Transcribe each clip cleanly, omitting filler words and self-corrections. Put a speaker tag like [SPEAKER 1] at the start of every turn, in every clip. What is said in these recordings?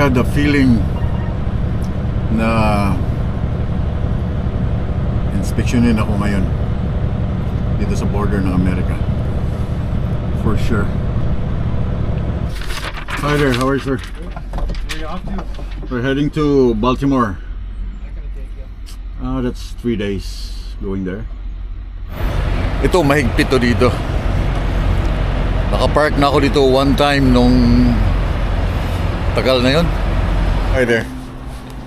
[SPEAKER 1] have the feeling na inspeksyonin ako ngayon dito sa border ng Amerika. For sure. Hi there, how are you, sir?
[SPEAKER 2] Where are you off to?
[SPEAKER 1] We're heading to Baltimore.
[SPEAKER 2] I'm gonna take you.
[SPEAKER 1] That's 3 days going there. Ito, mahigpit to dito. Nakapark na ako dito one time nung tagal na yun. Hi there.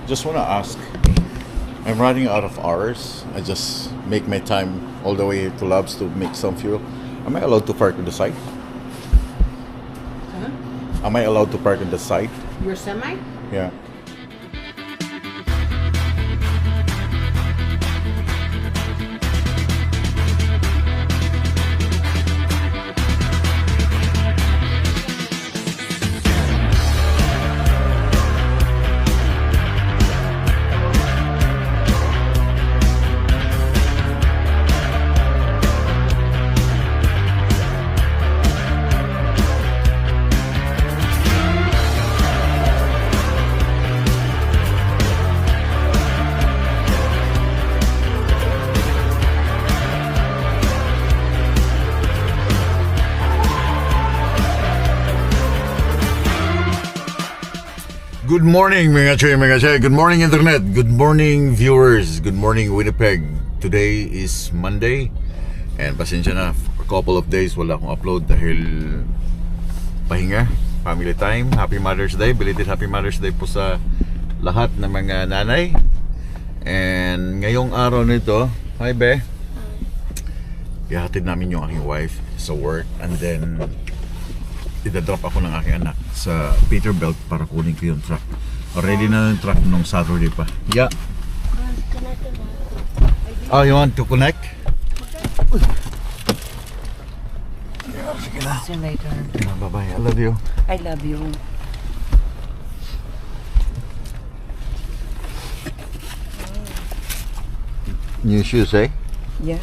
[SPEAKER 1] Just wanna ask, I'm running out of hours. I just make my time all the way to Labs to make some fuel. Am I allowed to park on the side?
[SPEAKER 3] Huh?
[SPEAKER 1] Am I allowed to park on the side?
[SPEAKER 3] Your semi?
[SPEAKER 1] Yeah. Good morning mga chay. Good morning internet. Good morning viewers. Good morning Winnipeg. Today is Monday. And pasensya na, for a couple of days wala akong upload dahil pahinga, family time. Happy Mother's Day. Belated Happy Mother's Day po sa lahat ng mga nanay. And ngayong araw nito, hi be, ihatid namin yung aking wife sa work. And then idadrop ako ng aking anak sa Peterbilt para kunin ko yung truck. Already na yung truck nung Saturday pa. Yeah. Oh, you want to connect? Yeah, sige na.
[SPEAKER 3] See you later.
[SPEAKER 1] Yeah, bye-bye. I love you.
[SPEAKER 3] I love you.
[SPEAKER 1] New shoes, eh?
[SPEAKER 3] Yeah.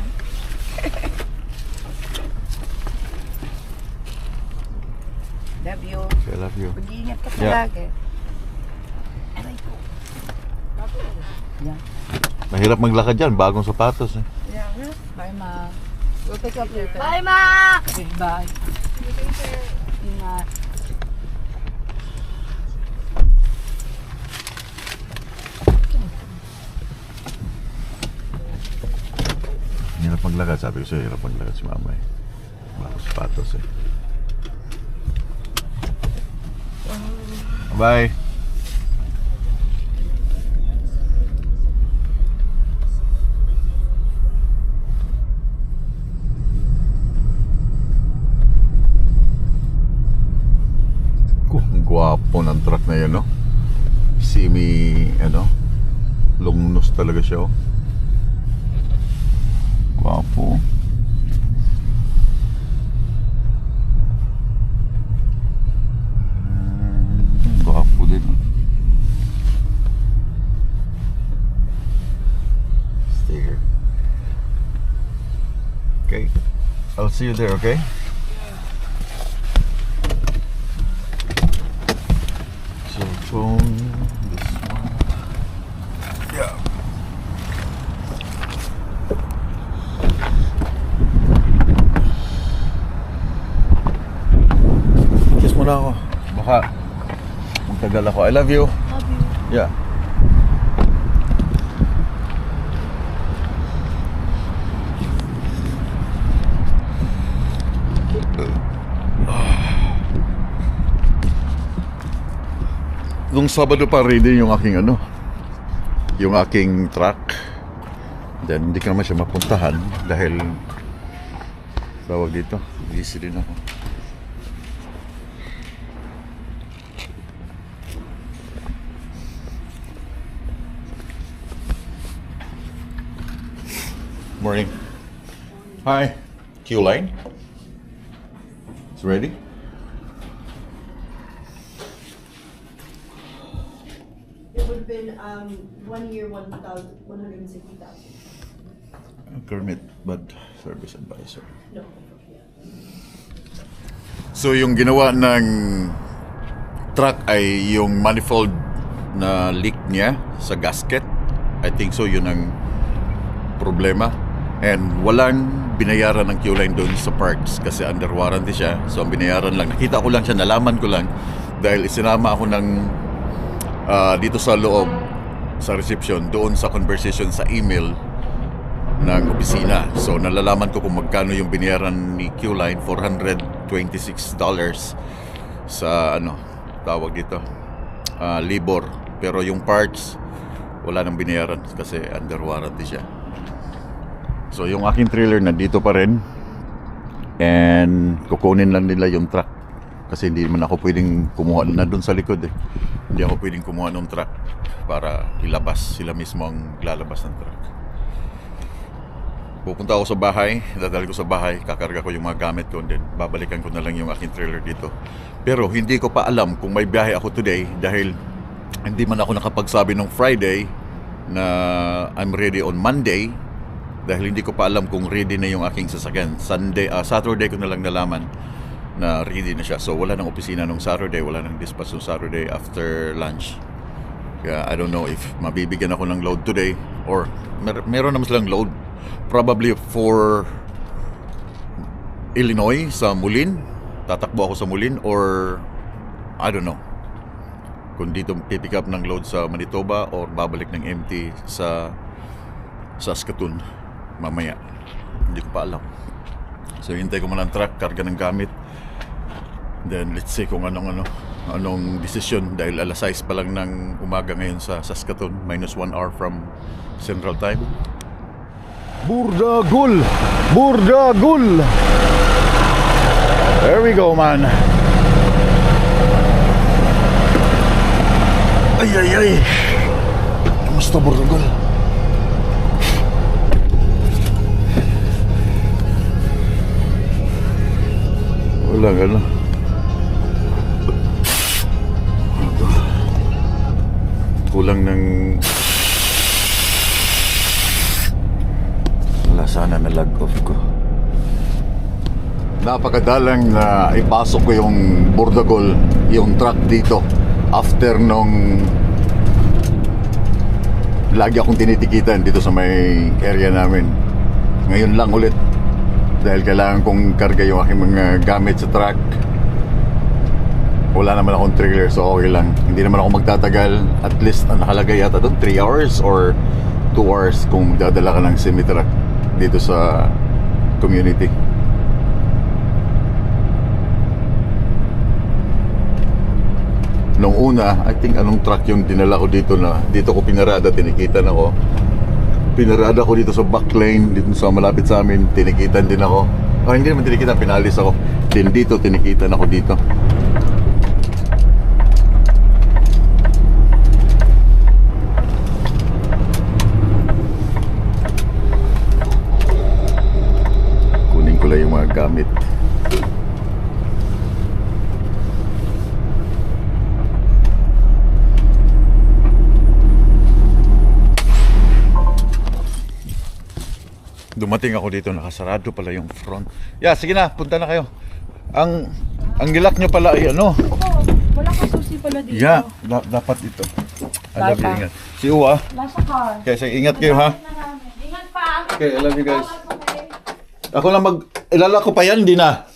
[SPEAKER 3] Love you.
[SPEAKER 1] I love you.
[SPEAKER 3] Mag-iingat ka
[SPEAKER 1] Yeah.
[SPEAKER 3] palagi. Aray ko. Yeah.
[SPEAKER 1] Mahirap maglakad dyan, bagong sapatos eh.
[SPEAKER 3] Yeah. Bye, Ma. We'll pick up later.
[SPEAKER 4] Bye, Ma!
[SPEAKER 3] Okay, bye. Ingat.
[SPEAKER 1] Hirap maglakad, sabi ko sa'yo, hirap maglakad si mama eh. Bagong sapatos eh. Bye. Ang gwapo ng truck na yun, no? Semi, lungnos talaga siya, oh. Gwapo. Gwapo din, oh. Stay here. Okay. I'll see you there, okay? Cell phone, this one. Yeah. Kiss mo na ako. Baka magtagal ako. I love you.
[SPEAKER 4] Love you.
[SPEAKER 1] Yeah. Nung Sabado pa ready yung aking yung aking truck. Then hindi ko naman siya mapuntahan dahil tawag dito, busy din ako. Morning. Hi. Q line. It's ready?
[SPEAKER 4] It would have been 1 year, 160,000.
[SPEAKER 1] Kermit, but service advisor.
[SPEAKER 4] No.
[SPEAKER 1] So yung ginawa ng truck ay yung manifold na leak niya sa gasket. I think so, yun ang problema. And walang binayaran ng Q-Line doon sa parts kasi under warranty siya. So ang binayaran lang, nakita ko lang siya, nalaman ko lang dahil isinama ako ng dito sa loob sa reception, doon sa conversation sa email ng opisina. So nalalaman ko kung magkano yung binayaran ni Q-Line, $426 sa ano tawag dito, labor. Pero yung parts wala nang binayaran kasi under warranty siya. So yung aking trailer nandito pa rin, and kukunin lang nila yung truck kasi hindi man ako pwedeng kumuha na doon sa likod eh. Hindi ako pwedeng kumuha ng truck para ilabas, sila mismo ang lalabas ng truck. Pupunta ako sa bahay, dadali ko sa bahay, kakarga ko yung mga gamit ko, and then babalikan ko na lang yung aking trailer dito. Pero hindi ko pa alam kung may biyahe ako today dahil hindi man ako nakapagsabi nung Friday na I'm ready on Monday, dahil hindi ko pa alam kung ready na yung aking sasakyan. Saturday ko na lang nalaman na ready na siya. So wala nang opisina nung Saturday, wala nang dispatch nung Saturday after lunch. Kaya I don't know if mabibigyan ako ng load today or meron naman silang load probably for Illinois sa Moulin. Tatakbo ako sa Moulin or I don't know kung dito pipick up ng load sa Manitoba or babalik ng empty sa Saskatoon mamaya. Hindi ko pa alam. So hintay ko muna ang truck, karga ng gamit, then let's see kung anong decision dahil alas 6 pa lang ng umaga ngayon sa Saskatoon, minus 1 hour from Central Time. Burdagul! Burdagul! There we go, man. Ay, ay, ay. Kamusta, Burdagul? Walang ano. Kulang ng wala, sana na lag off ko. Napakadalang na ipasok ko yung Burdagul, yung truck dito after nung lagi akong tinitikitan dito sa may area namin. Ngayon lang ulit dahil kailangan kong karga yung aking mga gamit sa truck. Wala naman akong trailer, so okay lang. Hindi naman ako magtatagal. At least nakalagay yata doon 3 hours or 2 hours kung magdadala ka ng semi-truck dito sa community. Nung una, I think anong truck yung dinala ko dito na dito ko pinarada, tinikitan ako. Pinarada ko dito sa back lane, dito sa malapit sa amin, tinikitan din ako. Hindi naman tinikitan, pinalis ako. Then dito, tinikitan ako dito. Kunin ko lang yung mga gamit. Dumating ako dito, nakasarado pala yung front. Yeah, sige na, punta na kayo. Ang gilak nyo pala ay ano?
[SPEAKER 3] Oo, wala kang susi pala dito.
[SPEAKER 1] Yeah, dapat ito. I love you, ingat. Si Uwa.
[SPEAKER 3] Nasa car.
[SPEAKER 1] Okay, sige, ingat kayo ha.
[SPEAKER 3] Ingat pa.
[SPEAKER 1] Okay, I love you guys. Ako lang ilala ko pa yan, hindi na.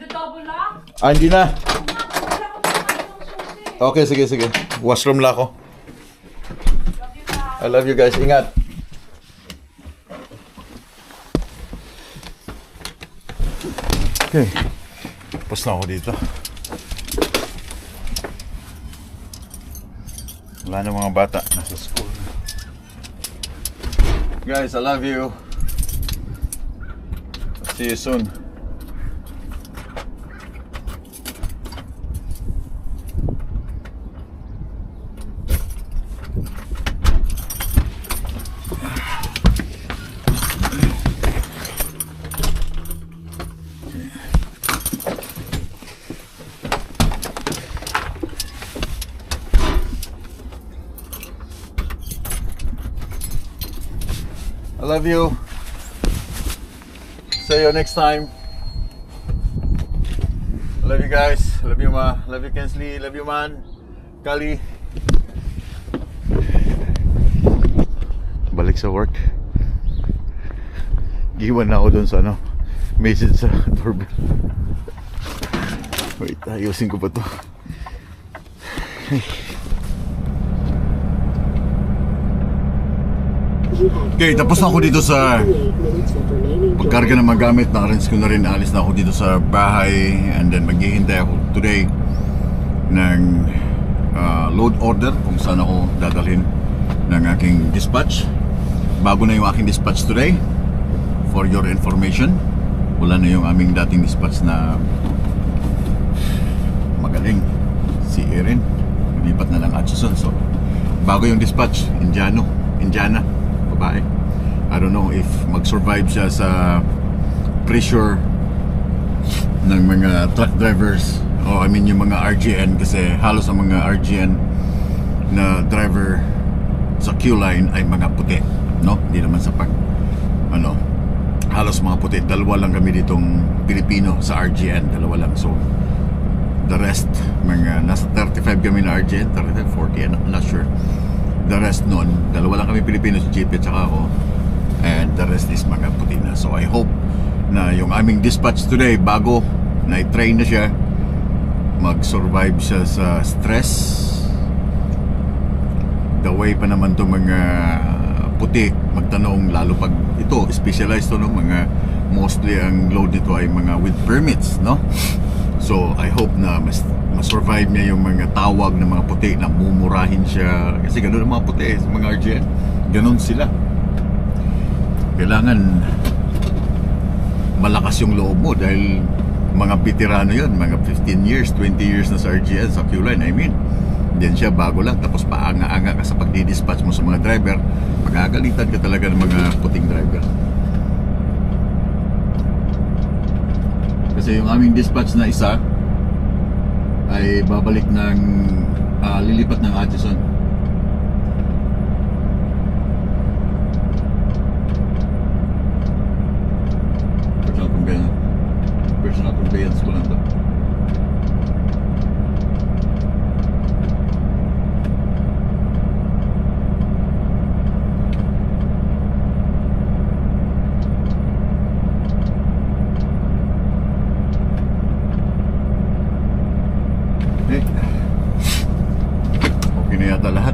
[SPEAKER 3] Double lock?
[SPEAKER 1] Hindi na.
[SPEAKER 3] Wala ko pa yung susi.
[SPEAKER 1] Okay, sige. Washroom lang ako. I love you guys, ingat. Okay, tapos na ako dito. Wala na mga bata, nasa school. Guys, I love you. See you soon. I love you. See you next time. I love you guys. Love you, ma. Love you, Kensley. Love you, man. Kali. Balik sa work. Iwan na ako dun sa message sa doorbell. Wait, ayusin ko pa to. Okay, tapos na ako dito sa pagkarga ng mga gamit. Naka-rinse ko na rin. Alis na ako dito sa bahay. And then maghihintay ako today ng load order kung saan ako dadalhin ng aking dispatch. Bago na yung aking dispatch today. For your information, wala na yung aming dating dispatch na magaling, si Erin. Lumipat na lang Atchison. So bago yung dispatch, Indiana, babae. I don't know if mag-survive siya sa pressure ng mga truck drivers, o I mean yung mga RGN, kasi halos ang mga RGN na driver sa Q-line ay mga puti, no? Hindi naman sa halos mga puti. Dalawa lang kami ditong Pilipino sa RGN, dalawa lang. So the rest, mga nasa 35 kami na RGN, 35, 40, I'm not sure. The rest nun, dalawa lang kami Pilipino, si JP at saka ako, and the rest is mga puti na. So I hope na yung aming dispatch today, bago na i-train na siya, mag-survive siya sa stress. The way pa naman to mga puti magtanong, lalo pag ito specialized to, no? Mga mostly ang load nito ay mga with permits, no? So I hope na ma-survive niya yung mga tawag ng mga puti na mumurahin siya, kasi ganoon ang mga puti sa mga RGN, ganoon sila. Kailangan malakas yung loob mo dahil mga veterano yun, mga 15 years, 20 years na sa RGN, sa Q-line, I mean. Diyan siya, bago lang, tapos paanga-anga ka sa pagdi-dispatch mo sa mga driver, magagalitan ka talaga ng mga puting driver. Kasi yung aming dispatch na isa ay babalik ng lilipat ng Atchison. Personal conveyance ko lang to. Okay na yata lahat.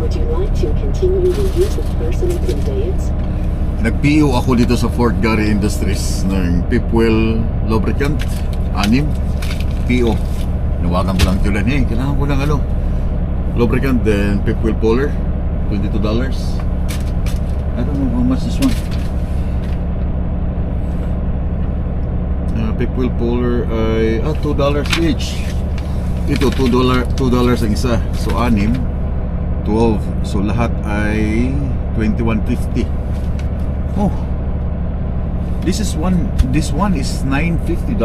[SPEAKER 5] Would you like to continue the use of personal conveyance?
[SPEAKER 1] Nag-PO ako dito sa Fort Garry Industries ng Pipwell lubricant 6 PO. Nawagan ko lang tulan, kailangan ko ng lubricant, then Pipwell Polar $22. I don't know how much this one. Pipwell Polar ay $2 each. Ito $2 ang isa. So 6, 12. So lahat ay $21.50. Oh, this one is $9.50.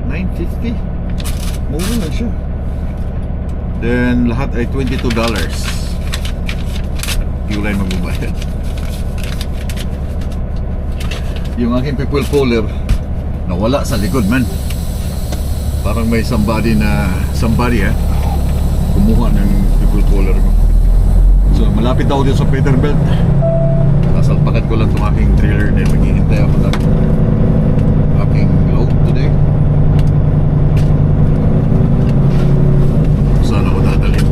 [SPEAKER 1] $9.50. Mura lang siya. Then lahat ay $22. Q-line magbabayad. Yung aking Pipwell Polar nawala sa likod, man. Parang may somebody kumuha ng Pipwell Polar ko. So malapit ako dito sa Peterbilt. Nasalpakan ko lang itong aking trailer na maghihintay ako ng aking load today. Saan ako dadalhin?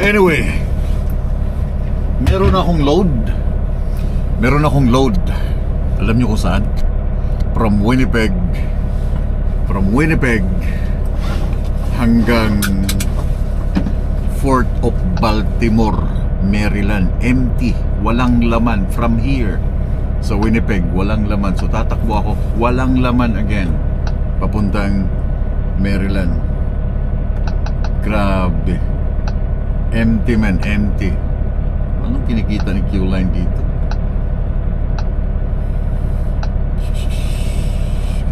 [SPEAKER 1] Anyway, meron akong load. Alam nyo kung saan? From Winnipeg hanggang Fort of Baltimore, Maryland. Empty, walang laman. From here sa Winnipeg, walang laman. So tatakbo ako, walang laman again, papuntang Maryland. Grabe. Empty man, empty. Anong kinikita ni Q-Line dito?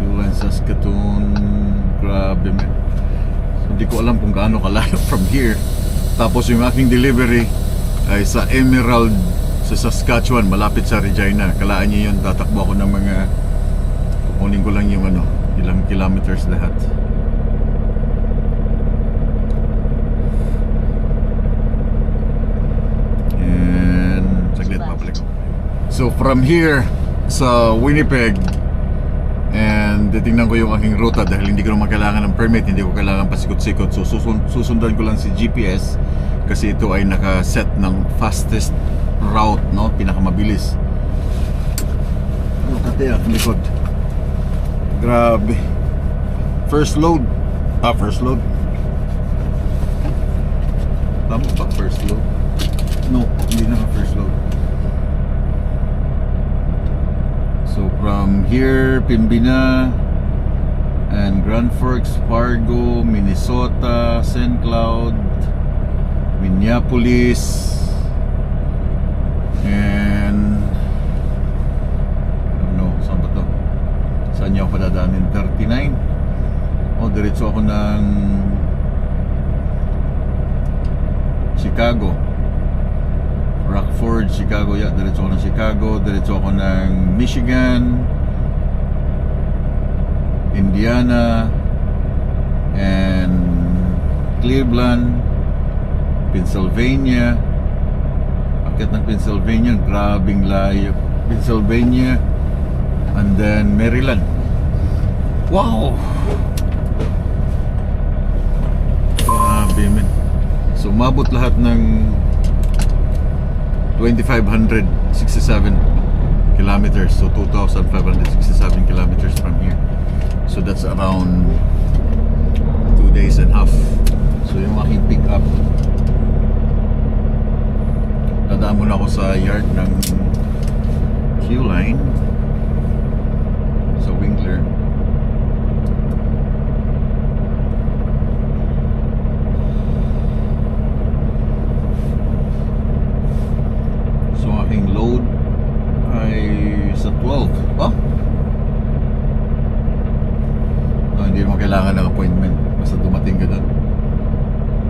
[SPEAKER 1] Q-Line Saskatoon. Grabe man. So, hindi ko alam kung gaano kalayo from here. Tapos yung aking delivery ay sa Emerald sa Saskatchewan, malapit sa Regina. Kalaan niyo yun, tatakbo ako ng mga, kukunin ko lang yung ano, ilang kilometers lahat. And saglit, babalik ko. So from here sa Winnipeg, and titingnan ko yung aking ruta dahil hindi ko naman kailangan ng permit, hindi ko kailangan pasikot-sikot. So susundan ko lang si GPS kasi ito ay naka-set ng fastest route, no? Pinakamabilis. Look at that, likod. Grabe. First load. First load. Tama ba first load? No, hindi na first load. So from here, Pembina and Grand Forks, Fargo, Minnesota, St. Cloud, Minneapolis, and I don't know, saan ba to? Saan niya ako padadaanin? 39? O, diretso ako ng Chicago, Rockford, Chicago. Yeah, diretso ako ng Chicago. Diretso ako ng Michigan, Indiana, and Cleveland, Pennsylvania. Akit ng Pennsylvania, grabing layo. Pennsylvania, and then Maryland. Wow! Grabe, man. So, umabot lahat ng 2,567 kilometers. So 2,567 kilometers from here. So that's around 2 days and a half. So yung aking pick up, dadaan muna ako sa yard ng Q-Line sa Winkler. Load ay sa 12. Oh? No, hindi mo kailangan ng appointment. Basta dumating ka doon.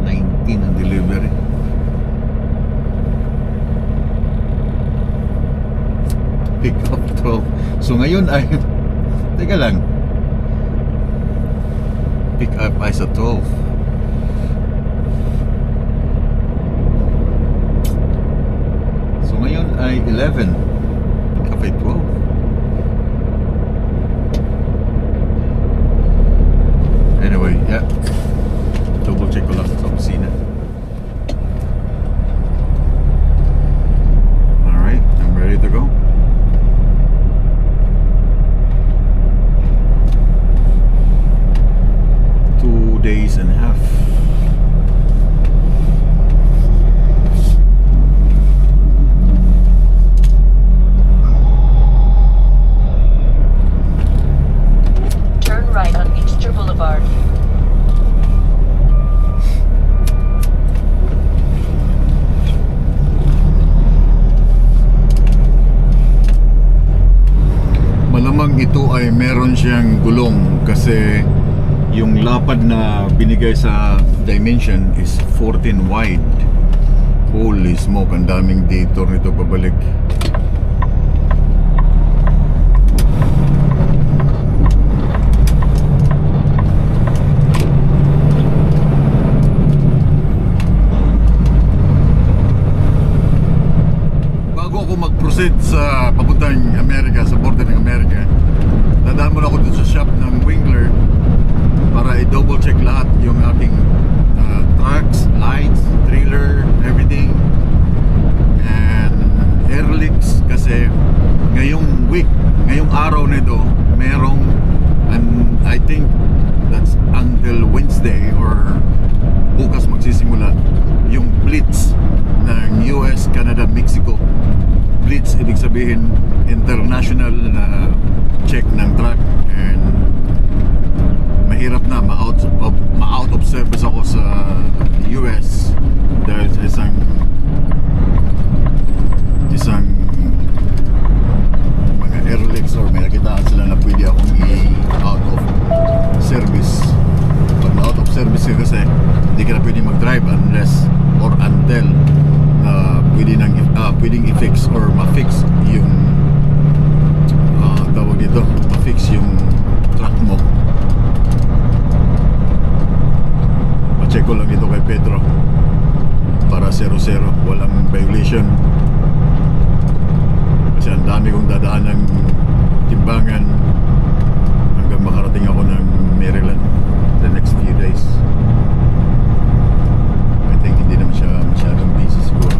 [SPEAKER 1] 19 ang delivery. Pick up 12. So ngayon ay teka lang. Pick up ay sa 12. Ngayon ay 11. Cafe 12. Anyway, yeah. Double check ko lang sa opisina. Alright, I'm ready to go. Two days and a half. Ito ay meron siyang gulong kasi yung lapad na binigay sa dimension is 14 wide. Holy smoke, ang daming detour nito pabalik. Bago ako mag-proceed sa papuntang Amerika, sa border ng Amerika, dadaan muna ako dun sa shop ng Winkler para i-double check lahat yung ating trucks, lights, trailer, everything, and airlicks kasi ngayong week, ngayong araw nito merong, and I think that's until Wednesday or bukas magsisimula yung blitz ng US, Canada, Mexico. Blitz, ibig sabihin international na check ng truck, and mahirap na ma-out of service ako sa US dahil sa isang mga airlicks or may nakitaan sila na pwede akong i-out of service. Pag na-out of service ka kasi hindi ka na pwede mag-drive unless or until pwedeng i-fix or ma-fix yung tawag dito, ma-fix yung truck mo. Pa-check ko lang ito kay Pedro para 0-0, walang violation kasi ang dami kong dadaan ng timbangan hanggang makarating ako ng Maryland the next few days. I think hindi naman siya masyadong busy siguro.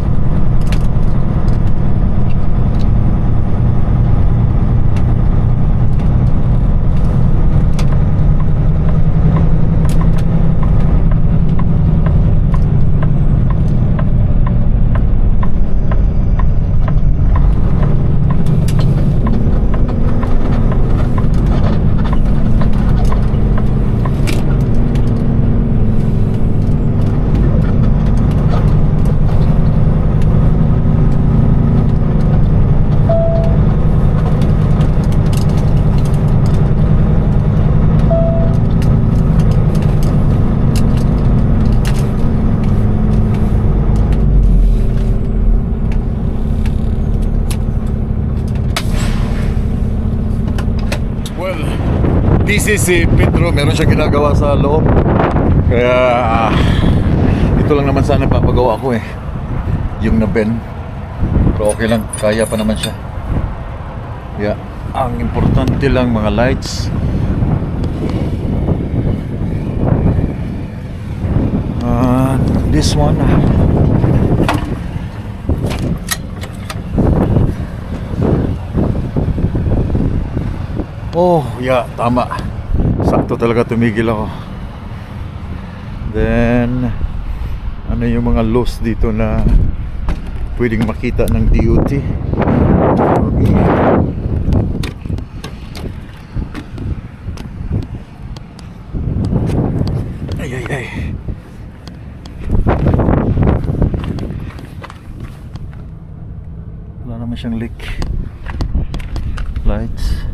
[SPEAKER 1] Busy si Pedro, meron siya ginagawa sa loob. Kaya ito lang naman sana papagawa ko yung na-bend. Pero okay lang, kaya pa naman siya. Yeah. Ang importante lang mga lights. This one. Oh, yeah, tama. Sakto talaga tumigil ako. Then, ano yung mga lows dito na pwedeng makita ng DOT? Okay. Ay. Wala naman siyang leak. Lights.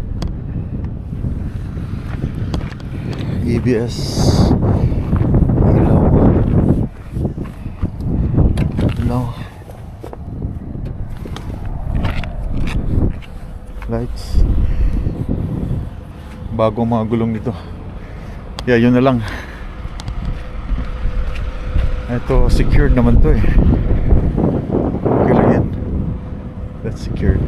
[SPEAKER 1] EBS, ilaw, lights, bagong mga gulong nito. Yeah, yun na lang. Ito secured naman to okay lang yan. That's secured.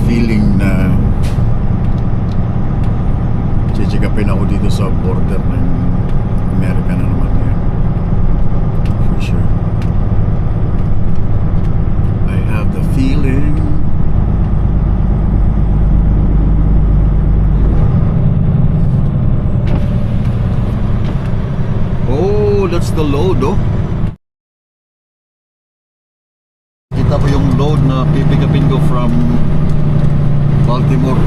[SPEAKER 1] Feeling na chichikapin ako dito sa border ng Amerika na naman yan. For sure. I have the feeling. Oh, that's the load, oh. Kita ko yung load na pipikapin ko from Baltimore.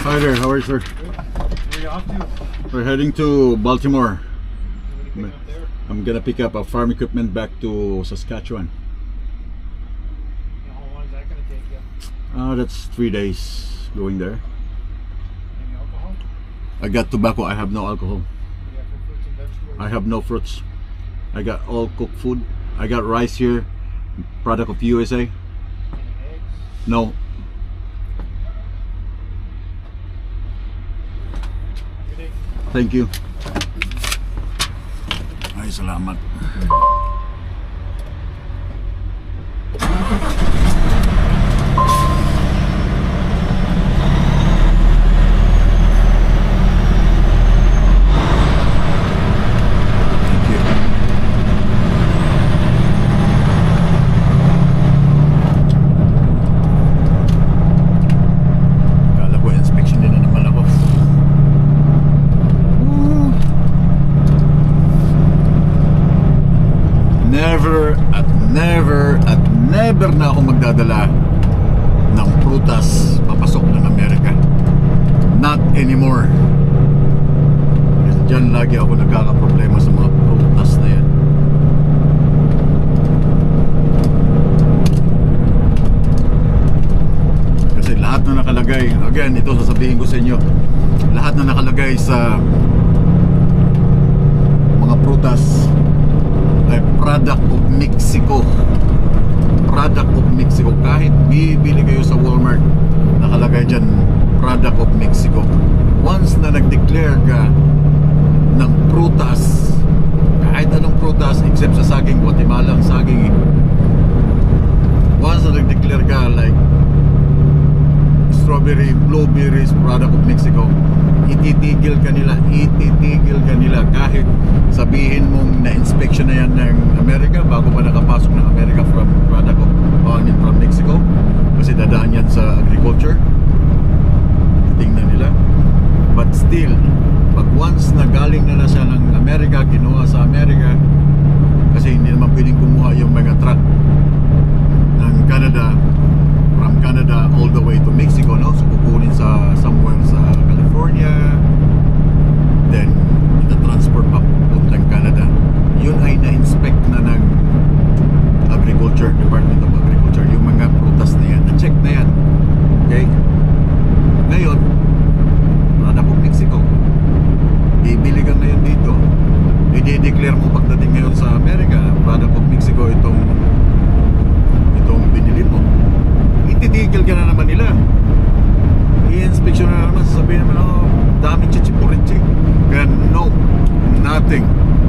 [SPEAKER 1] Hi there, how are you, sir?
[SPEAKER 2] Where are you off to?
[SPEAKER 1] We're heading to Baltimore.
[SPEAKER 2] What are you picking up there?
[SPEAKER 1] I'm gonna pick up a farm equipment back to Saskatchewan.
[SPEAKER 2] How long is that going to take you?
[SPEAKER 1] That's 3 days going there.
[SPEAKER 2] Any alcohol?
[SPEAKER 1] I got tobacco, I have no alcohol.
[SPEAKER 2] You got for fruits and vegetables?
[SPEAKER 1] I have no fruits. I got all cooked food. I got rice here, product of USA.
[SPEAKER 2] Any eggs?
[SPEAKER 1] No. Thank you. Ay, salamat. Thank you. Kala ko inspection din na naman ako. Never na ako magdadala ng prutas papasok ng Amerika. Not anymore. Kasi dyan lagi ako nagkakaproblema sa mga prutas na yan. Kasi lahat na nakalagay, again, ito sasabihin ko sa inyo, lahat na nakalagay sa mga prutas ay product of Mexico. Product of Mexico. Kahit bibili kayo sa Walmart, nakalagay dyan product of Mexico. Once na nag-declare ka ng prutas, kahit anong prutas except sa saging, Guatemala ang saging eh. Once na nag-declare ka like strawberry, blueberries, product of Mexico, ititigil ka nila kahit sabihin mong na-inspection na yan ng Amerika bago pa nakapasok ng Amerika from product of from Mexico, kasi dadaan yan sa agriculture, tingnan nila. But still, pag once na galing na siya ng Amerika, kinuha sa Amerika, kasi hindi naman pwedeng kumuha yung mga truck ng Canada, from Canada all the way to Mexico, no? So kukunin sa somewhere sa California, then ita-transport pa puntang Canada. Yun ay na-inspect na ng Agriculture, Department of Agriculture, yung mga prutas na yan, na-check na yan. Okay? Ngayon, product of Mexico, bibili ka ngayon dito, i-declare mo pagdating ngayon sa Amerika, product of Mexico itong binili mo, ititigil ka na naman nila, i-inspection na naman, sasabihin naman, oh, daming chichipuritchik. Kaya no, nothing,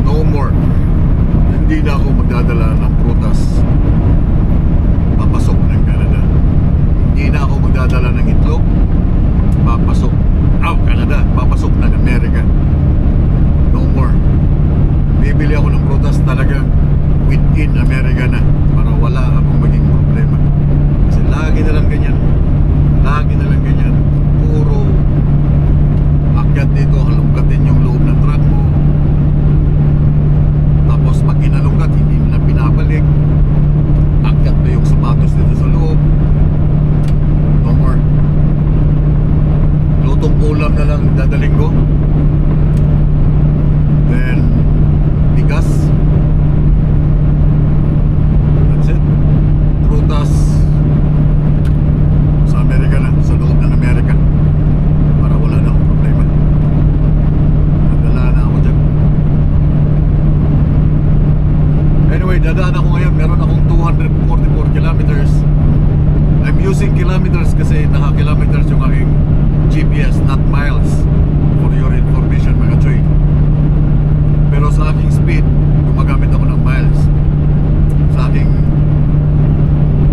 [SPEAKER 1] no more. Hindi na ako magdadala ng prutas papasok ng Canada. Hindi na ako magdadala ng itlog papasok Canada, papasok ng Amerika. No more. Bibili ako ng prutas talaga within America na, para wala akong maging problema. Kasi lagi na lang ganyan, puro akyat dito, halungkatin yung loob ng truck mo, tapos pag inalungkat hindi mo na pinabalik, akyat pa yung sapatos dito sa loob. No more. Lutong ulam na lang dadaling ko, then bigas, that's it. Prutas sa Amerika na, sa loob ng Amerika, para wala na akong problema. Nadala na ako dyan. Anyway, dadaan ako ngayon. Meron akong 244 kilometers. I'm using kilometers kasi naka-kilometers yung aking GPS, not miles, for your information mga choy. Pero sa aking speed, gumagamit ako ng miles. Sa aking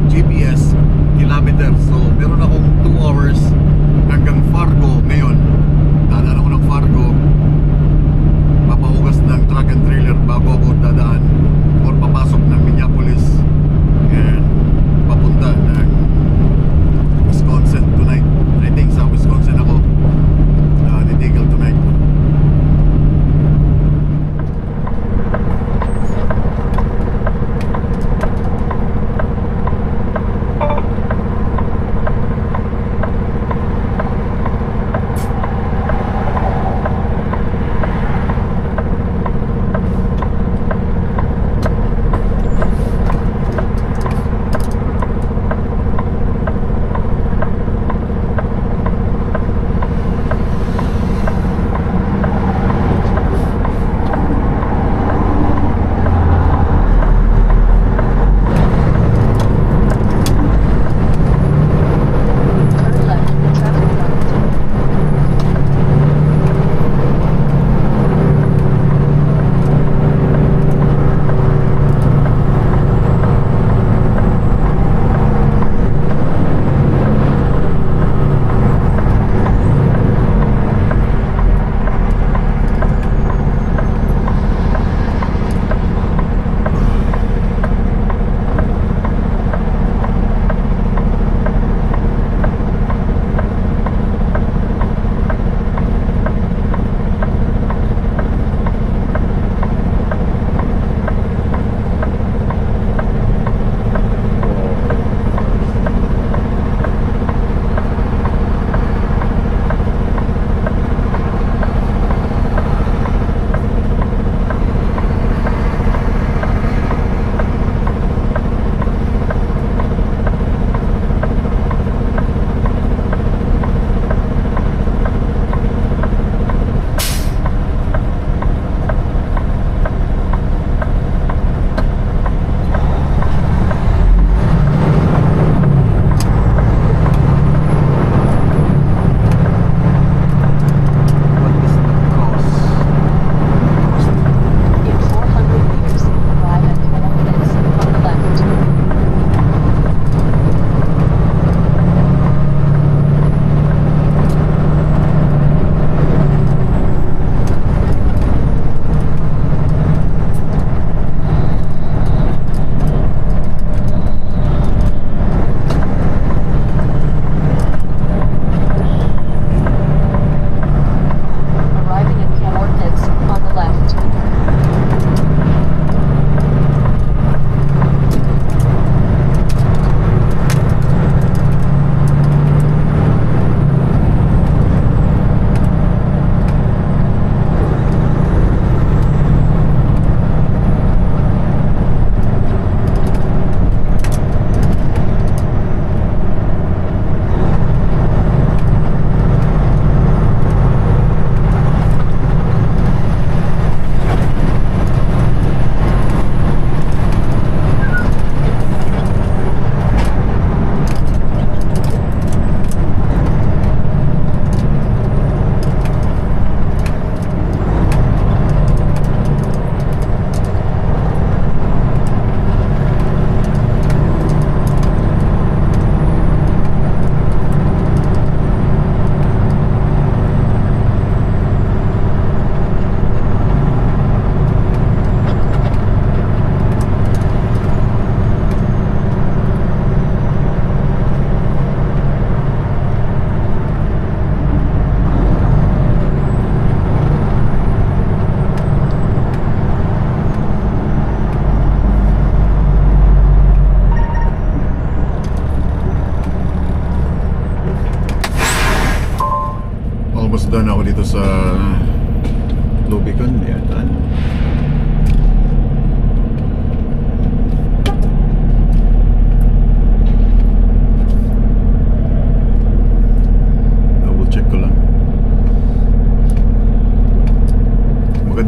[SPEAKER 1] GPS, kilometers. So meron akong 2 hours hanggang Fargo ngayon. Dadaan ako ng Fargo, papahugas ng truck and trailer bago ako dadaan or papasok ng Minneapolis and papunta ng Wisconsin tonight. I think sa Wisconsin ako titigil tonight.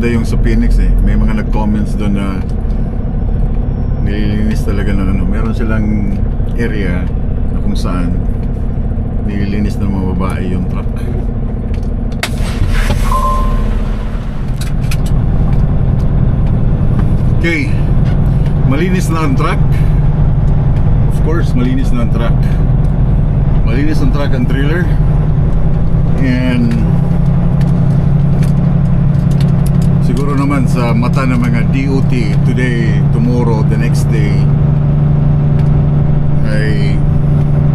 [SPEAKER 1] maganda yung sa Phoenix eh. May mga nag-comments doon na nililinis talaga ng ano. Meron silang area na kung saan nililinis ng mga babae yung truck. Okay, malinis na ang truck. Of course, malinis na ang truck. Malinis ang truck and trailer. And siguro naman sa mata ng mga DOT, today, tomorrow, the next day, ay,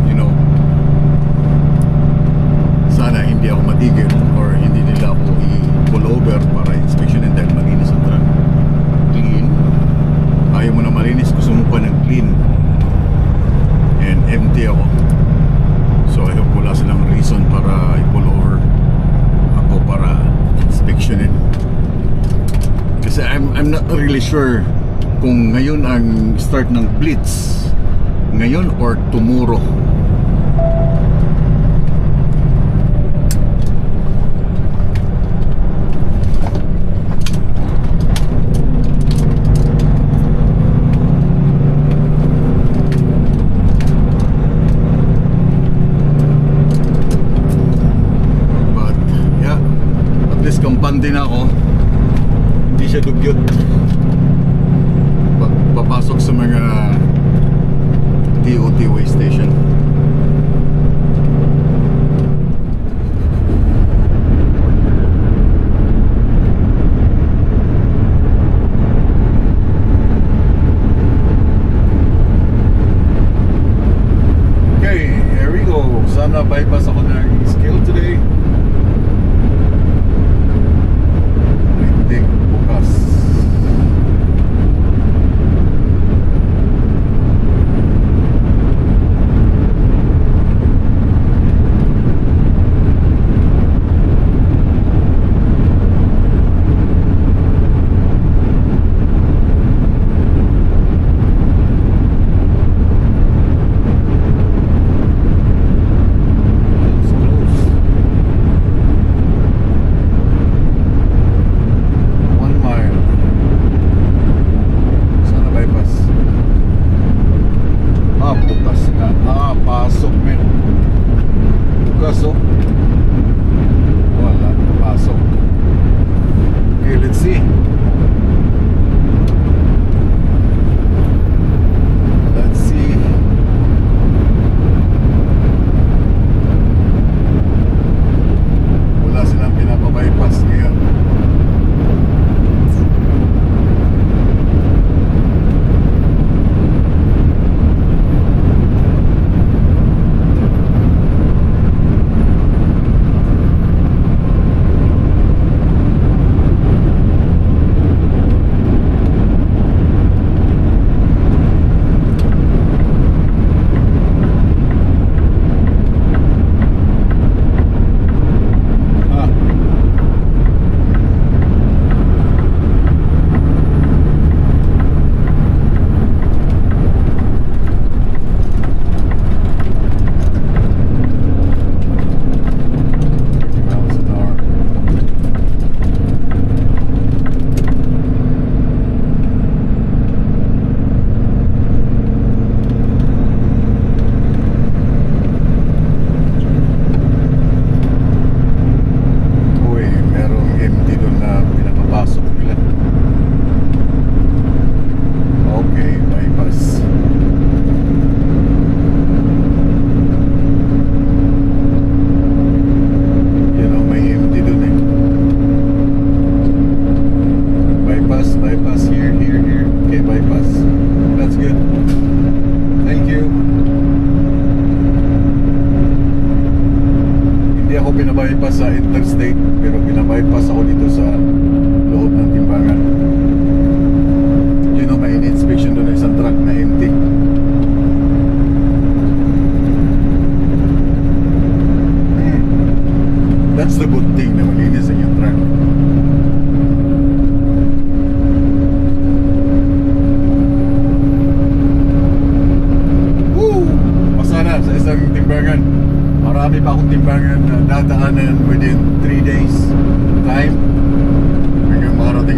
[SPEAKER 1] you know, sana hindi ako matigil or hindi nila ako i-pull over para inspectionin dahil malinis ang truck. Clean. Ayaw mo na malinis, gusto mo pa ng clean. And empty ako. So I hope wala silang reason para i-pull over ako para inspectionin. Kasi I'm not really sure kung ngayon ang start ng blitz, ngayon or tomorrow. But yeah, at least kampante na ako. Hindi siya dugyot papasok sa mga DOT way station. Okay, here we go. Sana bypass ako ng skill today. Take bukas. binabypass sa interstate, pero binabypass ako dito sa loob ng timbangan. You know, may in-inspection doon isang truck na empty. That's the good thing na malinis ang yung truck. Woo! Masana sa isang timbangan. Marami pa akong timbangan na dadaanan within 3 days time hanggang makarating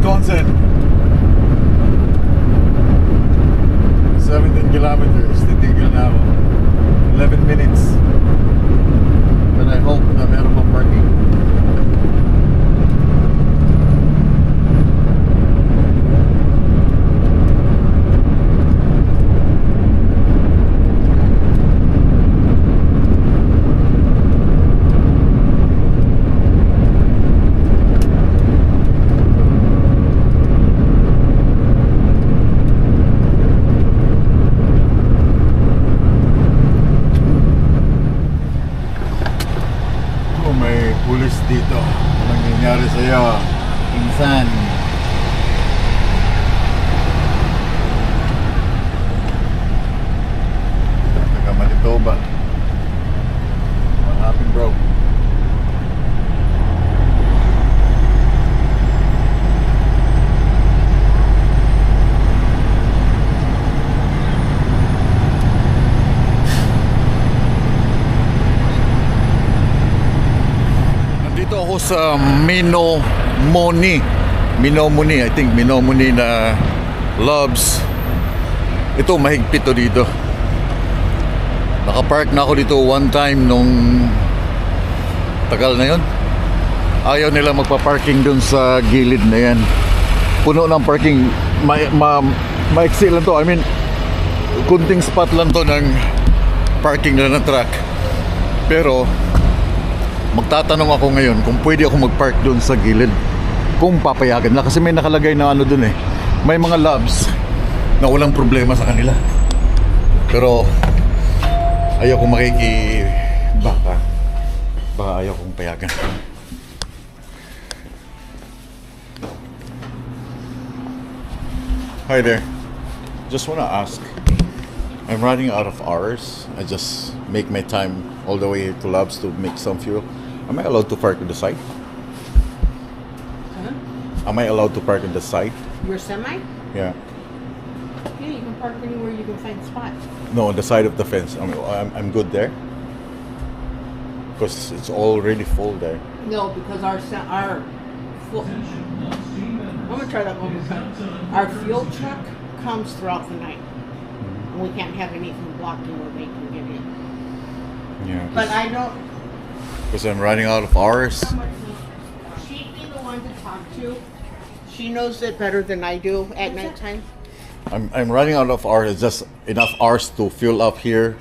[SPEAKER 1] Wisconsin. 17 kilometers. Titigil na ako. 11 minutes. But I hope na meron pang parking. Oh, may pulis dito. Anong nangyayari sa'yo? Insan. Taga Manitoba. What happened, bro? Nandito ako sa Menomonee. Menomonee, I think Menomonee na Loves. Ito, mahigpit to dito. Nakapark na ako dito one time nung tagal na yon. Ayaw nila magpa-parking dun sa gilid na yan. Puno ng parking. Maiksi lang to. I mean, kunting spot lang to ng parking na ng truck. Pero magtatanong ako ngayon kung pwede ako mag-park doon sa gilid, kung papayagan na, kasi may nakalagay na ano doon eh, may mga Loves na walang problema sa kanila, pero ayaw kong baka ayaw kong payagan. Hi there, just wanna ask, I'm running out of hours. I just make my time all the way to Loves to make some fuel. Am I allowed to park on the side?
[SPEAKER 6] Huh?
[SPEAKER 1] Am I allowed to park on the side?
[SPEAKER 6] Your semi?
[SPEAKER 1] Yeah.
[SPEAKER 6] Yeah, you can park anywhere you can find a spot.
[SPEAKER 1] No, on the side of the fence. I'm good there. Because it's already full there.
[SPEAKER 6] No, because I'm gonna try that one more time. Our fuel truck comes throughout the night, and we can't have anything blocked in where they can get in.
[SPEAKER 1] Yeah.
[SPEAKER 6] But I don't.
[SPEAKER 1] Because I'm running out of hours.
[SPEAKER 6] She'd be the one to talk to. She knows it better than I do at nighttime.
[SPEAKER 1] I'm running out of hours. It's just enough hours to fuel up here.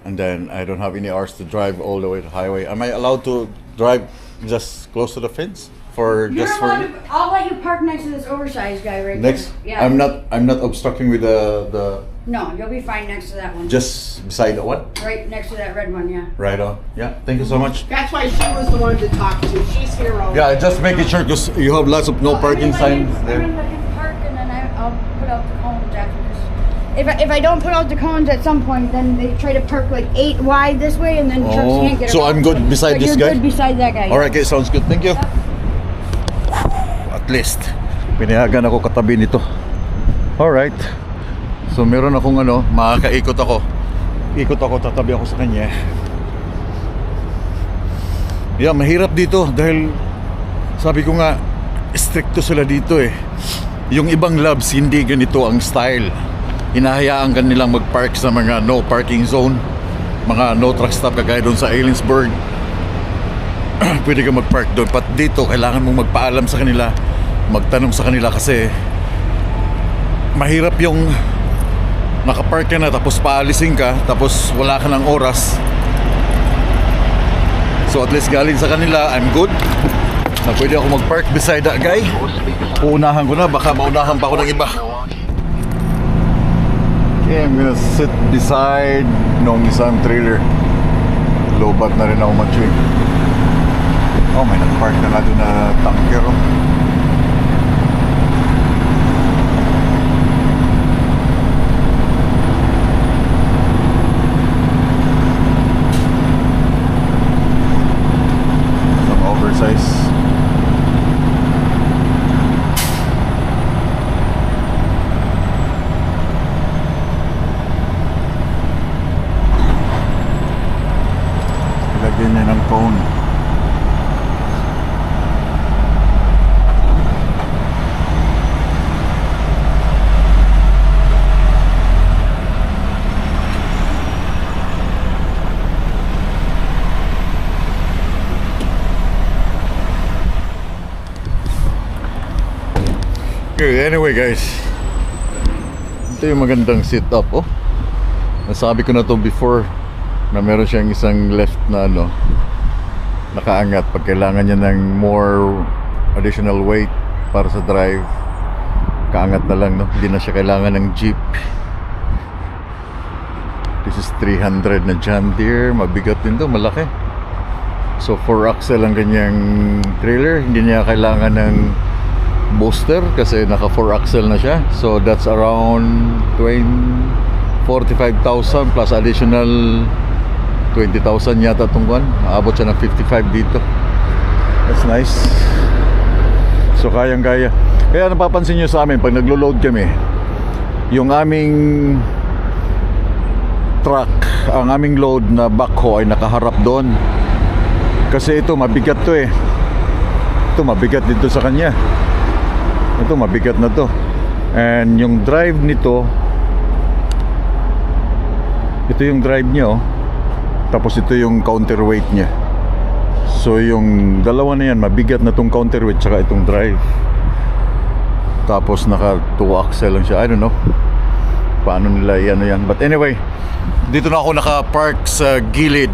[SPEAKER 1] And then I don't have any hours to drive all the way to the highway. Am I allowed to drive just close to the fence?
[SPEAKER 3] I'll let you park next to this oversized guy right
[SPEAKER 1] Next,
[SPEAKER 3] there. Yeah.
[SPEAKER 1] I'm not obstructing with the
[SPEAKER 3] No, you'll be fine next to that one.
[SPEAKER 1] just beside the what?
[SPEAKER 3] Right next to that red one, yeah.
[SPEAKER 1] Right on. Yeah. Thank you so much.
[SPEAKER 6] That's why she was the one to talk to. She's here all
[SPEAKER 1] Yeah, just making sure because you have lots of no parking signs
[SPEAKER 3] I'm
[SPEAKER 1] there.
[SPEAKER 3] gonna let him park and then I'll put out the cones after this. If I don't put out the cones at some point, then they try to park like 8 wide this way and then trucks can't get
[SPEAKER 1] so
[SPEAKER 3] around.
[SPEAKER 1] I'm good beside
[SPEAKER 3] But
[SPEAKER 1] this
[SPEAKER 3] you're
[SPEAKER 1] guy?
[SPEAKER 3] good beside that guy.
[SPEAKER 1] All right, okay, sounds good. Thank you. At least pinayagan ako katabi nito. All right. So meron akong makakaikot ako. Ikot ako, tatabi ako sa kanya. Yeah, mahirap dito dahil sabi ko nga stricto sila dito eh. Yung ibang Loves hindi ganito ang style. Hinahayaan ka nilang mag-park sa mga no parking zone, mga no truck stop kagaya doon sa Aylensburg. Pwede ka mag-park doon. But dito, kailangan mong magpaalam sa kanila, magtanong sa kanila kasi mahirap yung nakapark ka na tapos paalisin ka tapos wala ka ng oras. So at least galing sa kanila, I'm good na pwede ako mag-park beside that guy. Uunahan ko na, baka maunahan pa ako ng iba. Okay, I'm gonna sit beside nung isang trailer. Lobat na rin ako mag-swing. Oh, may nag-park na nga doon na tanker. Some oversize. Ilagyan niya ng cone. Okay, anyway guys, ito yung magandang sit-up. Oh, nasabi ko na to before na meron siyang isang left na ano, nakaangat pag kailangan niya ng more additional weight para sa drive. Kaangat na lang, no? Hindi na siya kailangan ng jeep. This is 300 na John Deere. Mabigat din to, malaki. So 4 axle ang kanyang trailer. Hindi niya kailangan ng booster kasi naka 4 axle na siya. So that's around 45,000 plus additional 20,000 yata itong one. Aabot siya ng 55 dito. That's nice. So kayang-kaya. Kaya napapansin nyo sa amin pag naglo-load kami, yung aming truck, ang aming load na backhoe ay nakaharap doon. Kasi ito mabigat to eh. Ito mabigat dito sa kanya. Ito mabigat na to. And yung drive nito, ito yung drive niya oh. Tapos ito yung counterweight niya. So yung dalawa na yan, mabigat na tong counterweight tsaka itong drive. Tapos naka 2 axle lang siya. I don't know paano nila yan. But anyway, dito na ako naka-park sa gilid.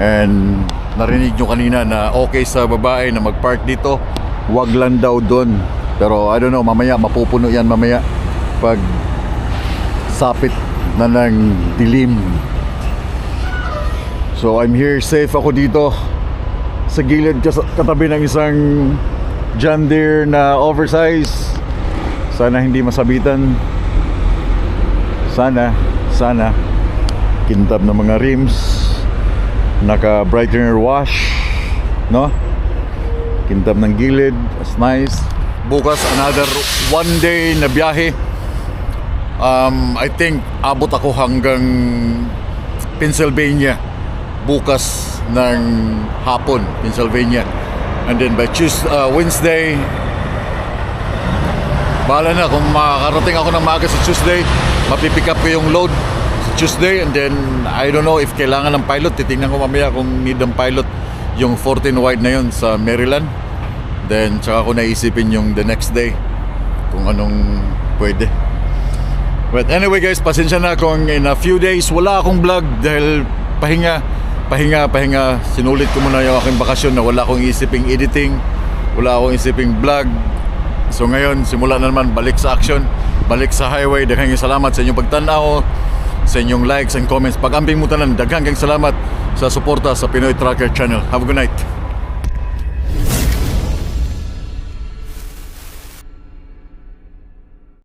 [SPEAKER 1] And narinig nyo kanina na okay sa babae na mag-park dito. Wag lang daw doon. Pero I don't know, mamaya mapupuno yan mamaya pag sapit na ng dilim. So I'm here, safe ako dito sa gilid katabi ng isang John Deere na oversize. Sana hindi masabitan. Sana kintab ng mga rims, naka brightener wash, no? Kintab ng gilid. That's nice. Bukas another 1 day na biyahe. I think abot ako hanggang Pennsylvania bukas ng hapon, Pennsylvania. And then by Wednesday, bahala na kung makakarating ako ng maaga sa Tuesday, mapipick up ko yung load sa Tuesday. And then I don't know if kailangan ng pilot. Titingnan ko mamaya kung need ng pilot yung 14 wide na yun sa Maryland. Then tsaka ko naisipin yung the next day kung anong pwede. But anyway guys, pasensya na kung in a few days wala akong vlog dahil pahinga. Sinulit ko muna yung aking bakasyon na wala akong isiping editing, wala akong isiping vlog. So ngayon, simula na naman, balik sa action, balik sa highway. Daghang salamat sa inyong pagtanaw, sa inyong likes and comments. Pag-amping mo tanan, daghang salamat sa suporta sa Pinoy Trucker Channel. Have a good night.